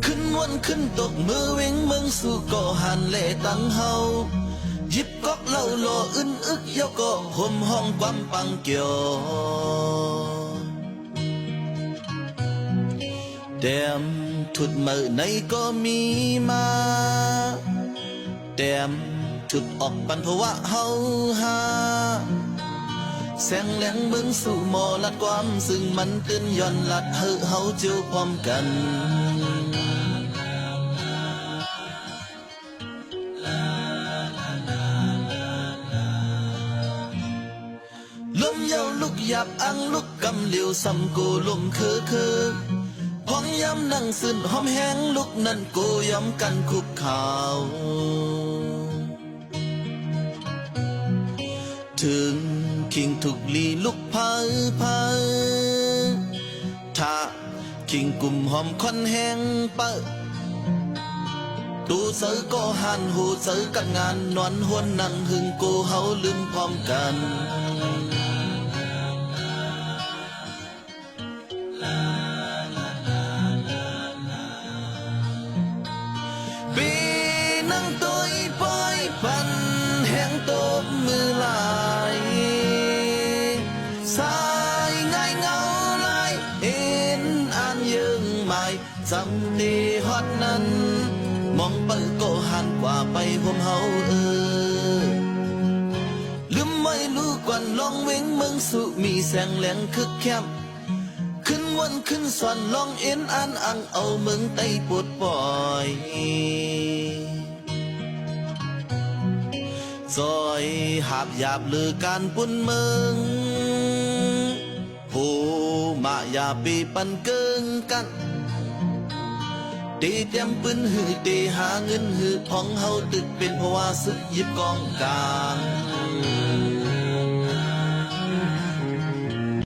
ขึ้นวันขึ้นตกมือวิ่งเมืองสู่ก่อหันเล่ตั้งเฮาหยิบก๊อกเหล้าโลอึนอึกยกก็ห่มห้องความปังเกี่ยวแต้มทุดมือในก็มีมาแต้มถึกออกปันเพราะว่าเฮาหาแสงแหลงเมืองสู่หมอลัดความซึ่งมันตื่นย้อนลัดเฮาเจียวพร้อมกันลมเยาลุกหยับอังลุกกำเหลียวซ้ำกูลมคือห้องย้ำนั่งซึนหอมแห้งลุกนั่นกูย้อมกันคุกข่าวถึงคิงถูกลีลุกพาถ้าคิงกลุ่มหอมคอนแห้งเปิดตูเสือก็หันหูเสือกันงานนอนหวนนั่งหึงกูเฮาลืมพร้อมกันปีนั่งตัวปอยปันแห้งตบมือลายสายง่ายเงาลายเอ็นอ่านยังไม่จำดีฮอดนั้นมองไปก็หันกว่าไปผมเฮาลืมไม่รู้ก่อนลองเว้งเมืองสุมีแสงแหลงคึกแคบขึ้นวันขึ้นสอนลองเอ็นอ่านอังเอาเมืองไต้ปวดปล่อยซอยหาบหยาบลือการปุ่นเมืองผู้มาอย่าปีปันเกิงกันตีเตรียมปืนหือตีหาเงินหือทองเฮาตึกเป็นเพราะว่าซึกยิบกองกลาง